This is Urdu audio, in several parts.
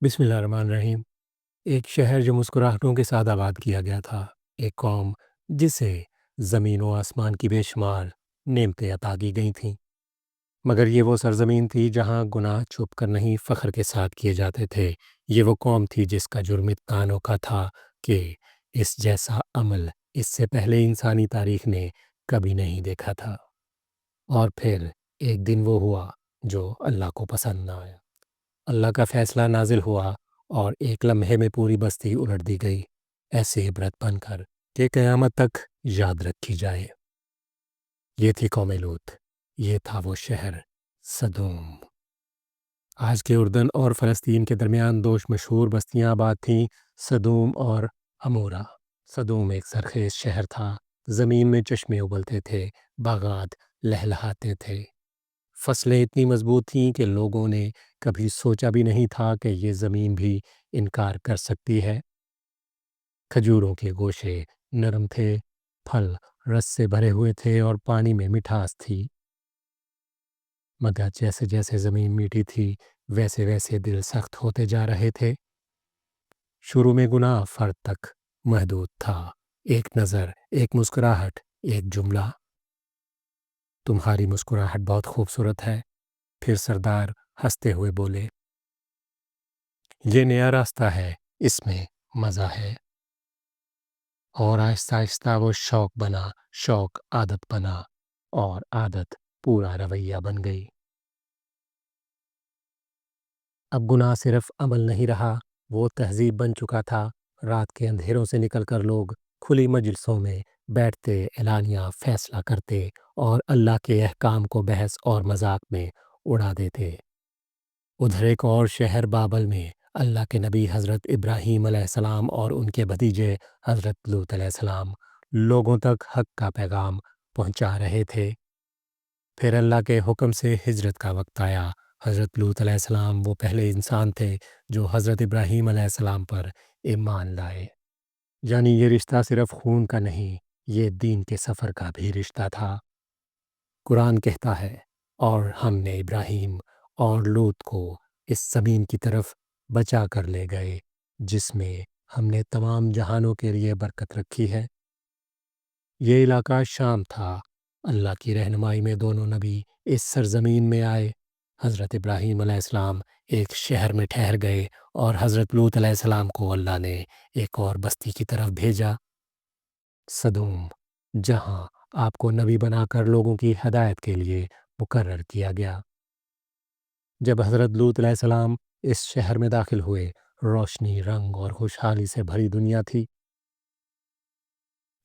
بسم اللہ الرحمن الرحیم۔ ایک شہر جو مسکراہٹوں کے ساتھ آباد کیا گیا تھا، ایک قوم جسے زمین و آسمان کی بے شمار نعمتیں عطا کی گئی تھیں، مگر یہ وہ سرزمین تھی جہاں گناہ چھپ کر نہیں فخر کے ساتھ کیے جاتے تھے۔ یہ وہ قوم تھی جس کا جرم اتنا انوکھا تھا کہ اس جیسا عمل اس سے پہلے انسانی تاریخ نے کبھی نہیں دیکھا تھا۔ اور پھر ایک دن وہ ہوا جو اللہ کو پسند نہ آیا۔ اللہ کا فیصلہ نازل ہوا اور ایک لمحے میں پوری بستی الٹ دی گئی، ایسے عبرت بن کر کہ قیامت تک یاد رکھی جائے۔ یہ تھی قوم لوط، یہ تھا وہ شہر سدوم۔ آج کے اردن اور فلسطین کے درمیان دو مشہور بستیاں آباد تھیں، سدوم اور عمورہ۔ سدوم ایک زرخیز شہر تھا، زمین میں چشمے ابلتے تھے، باغات لہلہاتے تھے، فصلیں اتنی مضبوط تھیں کہ لوگوں نے کبھی سوچا بھی نہیں تھا کہ یہ زمین بھی انکار کر سکتی ہے۔ کھجوروں کے گوشے نرم تھے، پھل رس سے بھرے ہوئے تھے اور پانی میں مٹھاس تھی۔ مگر جیسے جیسے زمین میٹھی تھی، ویسے ویسے دل سخت ہوتے جا رہے تھے۔ شروع میں گناہ فرد تک محدود تھا، ایک نظر، ایک مسکراہٹ، ایک جملہ، تمہاری مسکراہٹ بہت خوبصورت ہے۔ پھر سردار ہنستے ہوئے بولے، یہ نیا راستہ ہے، اس میں مزہ ہے۔ اور آہستہ آہستہ وہ شوق بنا، شوق عادت بنا، اور عادت پورا رویہ بن گئی۔ اب گناہ صرف عمل نہیں رہا، وہ تہذیب بن چکا تھا۔ رات کے اندھیروں سے نکل کر لوگ کھلی مجلسوں میں بیٹھتے، اعلانیہ فیصلہ کرتے اور اللہ کے احکام کو بحث اور مذاق میں اڑا دیتے۔ ادھر ایک اور شہر بابل میں اللہ کے نبی حضرت ابراہیم علیہ السلام اور ان کے بھتیجے حضرت لوط علیہ السلام لوگوں تک حق کا پیغام پہنچا رہے تھے۔ پھر اللہ کے حکم سے ہجرت کا وقت آیا۔ حضرت لوط علیہ السلام وہ پہلے انسان تھے جو حضرت ابراہیم علیہ السلام پر ایمان لائے۔ یعنی یہ رشتہ صرف خون کا نہیں، یہ دین کے سفر کا بھی رشتہ تھا۔ قرآن کہتا ہے، اور ہم نے ابراہیم اور لوط کو اس زمین کی طرف بچا کر لے گئے جس میں ہم نے تمام جہانوں کے لیے برکت رکھی ہے۔ یہ علاقہ شام تھا۔ اللہ کی رہنمائی میں دونوں نبی اس سرزمین میں آئے۔ حضرت ابراہیم علیہ السلام ایک شہر میں ٹھہر گئے اور حضرت لوط علیہ السلام کو اللہ نے ایک اور بستی کی طرف بھیجا، سدوم، جہاں آپ کو نبی بنا کر لوگوں کی ہدایت کے لیے مقرر کیا گیا۔ جب حضرت لوط علیہ السلام اس شہر میں داخل ہوئے، روشنی، رنگ اور خوشحالی سے بھری دنیا تھی۔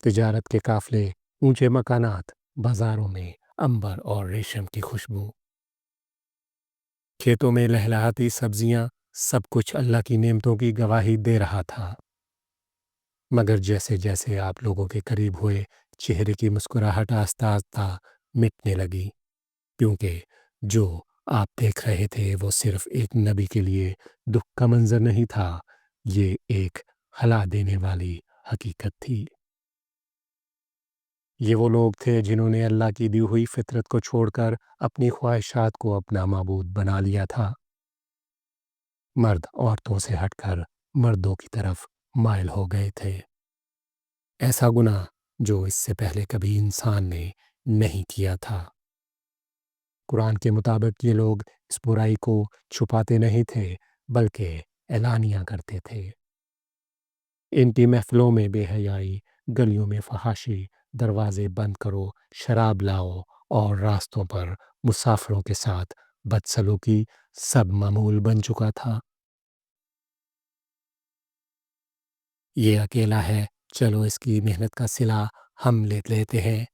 تجارت کے قافلے، اونچے مکانات، بازاروں میں عنبر اور ریشم کی خوشبو، کھیتوں میں لہلہاتی سبزیاں، سب کچھ اللہ کی نعمتوں کی گواہی دے رہا تھا۔ مگر جیسے جیسے آپ لوگوں کے قریب ہوئے، چہرے کی مسکراہٹ آہستہ آہستہ مٹنے لگی، کیونکہ جو آپ دیکھ رہے تھے وہ صرف ایک نبی کے لیے دکھ کا منظر نہیں تھا، یہ ایک ہلا دینے والی حقیقت تھی۔ یہ وہ لوگ تھے جنہوں نے اللہ کی دی ہوئی فطرت کو چھوڑ کر اپنی خواہشات کو اپنا معبود بنا لیا تھا۔ مرد عورتوں سے ہٹ کر مردوں کی طرف مائل ہو گئے تھے۔ ایسا گناہ جو اس سے پہلے کبھی انسان نے نہیں کیا تھا۔ قرآن کے مطابق یہ لوگ اس برائی کو چھپاتے نہیں تھے بلکہ اعلانیہ کرتے تھے۔ ان کی محفلوں میں بے حیائی، گلیوں میں فحاشی، دروازے بند کرو، شراب لاؤ اور راستوں پر مسافروں کے ساتھ بدسلوکی سب معمول بن چکا تھا۔ یہ اکیلا ہے، چلو اس کی محنت کا صلہ ہم لے لیتے ہیں۔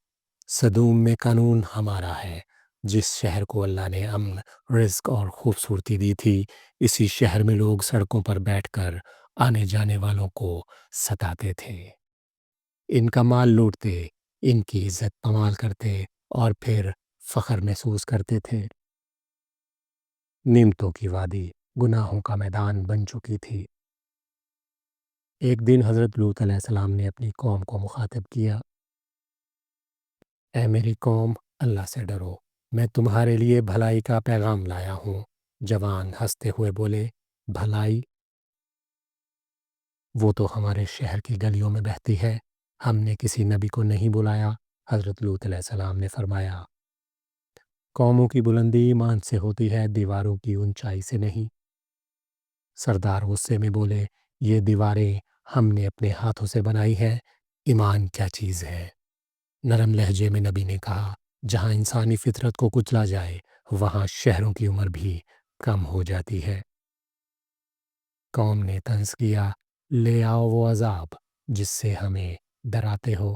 سدوم میں قانون ہمارا ہے۔ جس شہر کو اللہ نے امن، رزق اور خوبصورتی دی تھی، اسی شہر میں لوگ سڑکوں پر بیٹھ کر آنے جانے والوں کو ستاتے تھے، ان کا مال لوٹتے، ان کی عزت پامال کرتے اور پھر فخر محسوس کرتے تھے۔ نعمتوں کی وادی گناہوں کا میدان بن چکی تھی۔ ایک دن حضرت لوط علیہ السلام نے اپنی قوم کو مخاطب کیا، اے میری قوم، اللہ سے ڈرو، میں تمہارے لیے بھلائی کا پیغام لایا ہوں۔ جوان ہنستے ہوئے بولے، بھلائی وہ تو ہمارے شہر کی گلیوں میں بہتی ہے، ہم نے کسی نبی کو نہیں بلایا۔ حضرت لوط علیہ السلام نے فرمایا، قوموں کی بلندی ایمان سے ہوتی ہے، دیواروں کی اونچائی سے نہیں۔ سردار غصے میں بولے، یہ دیواریں ہم نے اپنے ہاتھوں سے بنائی ہے، ایمان کیا چیز ہے؟ نرم لہجے میں نبی نے کہا، جہاں انسانی فطرت کو کچلا جائے وہاں شہروں کی عمر بھی کم ہو جاتی ہے۔ قوم نے طنز کیا، لے آؤ وہ عذاب جس سے ہمیں ڈراتے ہو۔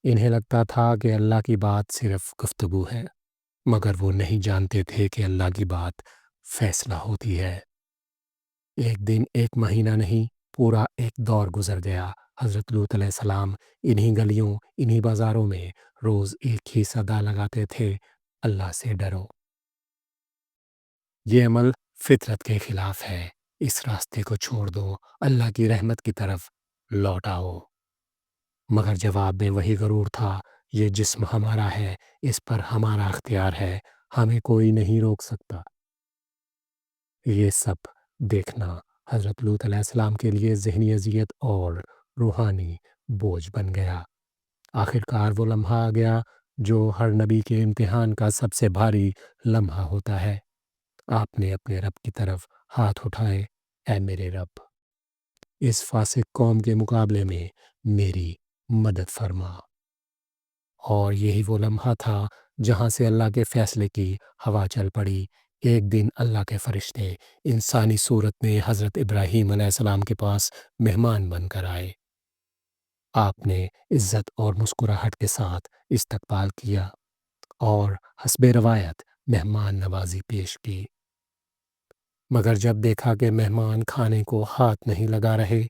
انہیں لگتا تھا کہ اللہ کی بات صرف گفتگو ہے، مگر وہ نہیں جانتے تھے کہ اللہ کی بات فیصلہ ہوتی ہے۔ ایک دن، ایک مہینہ نہیں، پورا ایک دور گزر گیا۔ حضرت لوط علیہ السلام انہی گلیوں، انہی بازاروں میں روز ایک ہی صدا لگاتے تھے، اللہ سے ڈرو۔ یہ عمل فطرت کے خلاف ہے، اس راستے کو چھوڑ دو، اللہ کی رحمت کی طرف لوٹ آؤ۔ مگر جواب میں وہی غرور تھا، یہ جسم ہمارا ہے، اس پر ہمارا اختیار ہے، ہمیں کوئی نہیں روک سکتا۔ یہ سب دیکھنا حضرت لوط علیہ السلام کے لیے ذہنی اذیت اور روحانی بوجھ بن گیا۔ آخر کار وہ لمحہ آ گیا جو ہر نبی کے امتحان کا سب سے بھاری لمحہ ہوتا ہے۔ آپ نے اپنے رب کی طرف ہاتھ اٹھائے، اے میرے رب، اس فاسق قوم کے مقابلے میں میری مدد فرما۔ اور یہی وہ لمحہ تھا جہاں سے اللہ کے فیصلے کی ہوا چل پڑی۔ ایک دن اللہ کے فرشتے انسانی صورت میں حضرت ابراہیم علیہ السلام کے پاس مہمان بن کر آئے۔ آپ نے عزت اور مسکراہٹ کے ساتھ استقبال کیا اور حسب روایت مہمان نوازی پیش کی۔ مگر جب دیکھا کہ مہمان کھانے کو ہاتھ نہیں لگا رہے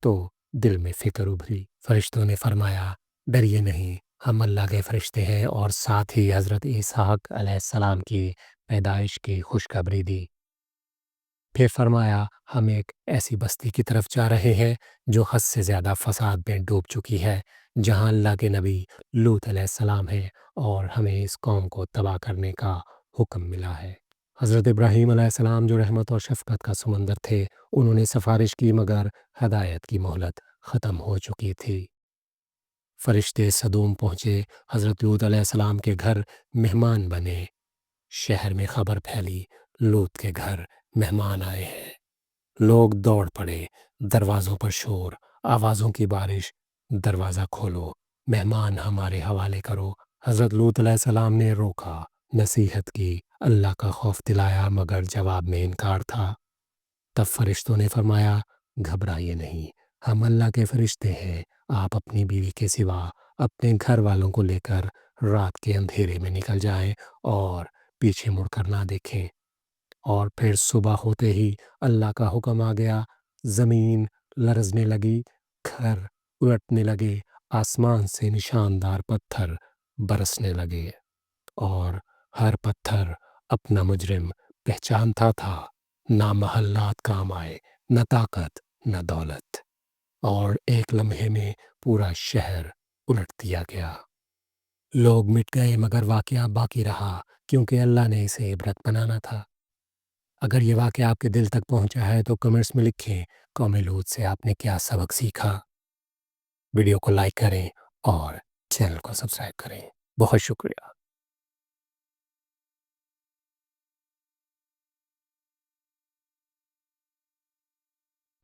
تو دل میں فکر ابھری۔ فرشتوں نے فرمایا، ڈریے نہیں، ہم اللہ کے فرشتے ہیں، اور ساتھ ہی حضرت اسحاق علیہ السلام کی پیدائش کی خوشخبری دی۔ پھر فرمایا، ہم ایک ایسی بستی کی طرف جا رہے ہیں جو حد سے زیادہ فساد میں ڈوب چکی ہے، جہاں اللہ کے نبی لوط علیہ السلام ہیں، اور ہمیں اس قوم کو تباہ کرنے کا حکم ملا ہے۔ حضرت ابراہیم علیہ السلام جو رحمت اور شفقت کا سمندر تھے، انہوں نے سفارش کی، مگر ہدایت کی مہلت ختم ہو چکی تھی۔ فرشتے صدوم پہنچے، حضرت لوط علیہ السلام کے گھر مہمان بنے۔ شہر میں خبر پھیلی، لوط کے گھر مہمان آئے ہیں۔ لوگ دوڑ پڑے، دروازوں پر شور، آوازوں کی بارش، دروازہ کھولو، مہمان ہمارے حوالے کرو۔ حضرت لوط علیہ السلام نے روکا، نصیحت کی، اللہ کا خوف دلایا، مگر جواب میں انکار تھا۔ تب فرشتوں نے فرمایا، گھبرائیے نہیں، ہم اللہ کے فرشتے ہیں، آپ اپنی بیوی کے سوا اپنے گھر والوں کو لے کر رات کے اندھیرے میں نکل جائیں اور پیچھے مڑ کر نہ دیکھیں۔ اور پھر صبح ہوتے ہی اللہ کا حکم آ گیا، زمین لرزنے لگی، گھر الٹنے لگے، آسمان سے نشاندار پتھر برسنے لگے، اور ہر پتھر اپنا مجرم پہچانتا تھا۔ نہ محلات کام آئے، نہ طاقت، نہ دولت، اور ایک لمحے میں پورا شہر الٹ دیا گیا۔ لوگ مٹ گئے، مگر واقعہ باقی رہا، کیونکہ اللہ نے اسے عبرت بنانا تھا۔ اگر یہ واقعہ آپ کے دل تک پہنچا ہے تو کمنٹس میں لکھیں، قوم لوط سے آپ نے کیا سبق سیکھا۔ ویڈیو کو لائک کریں اور چینل کو سبسکرائب کریں۔ بہت شکریہ۔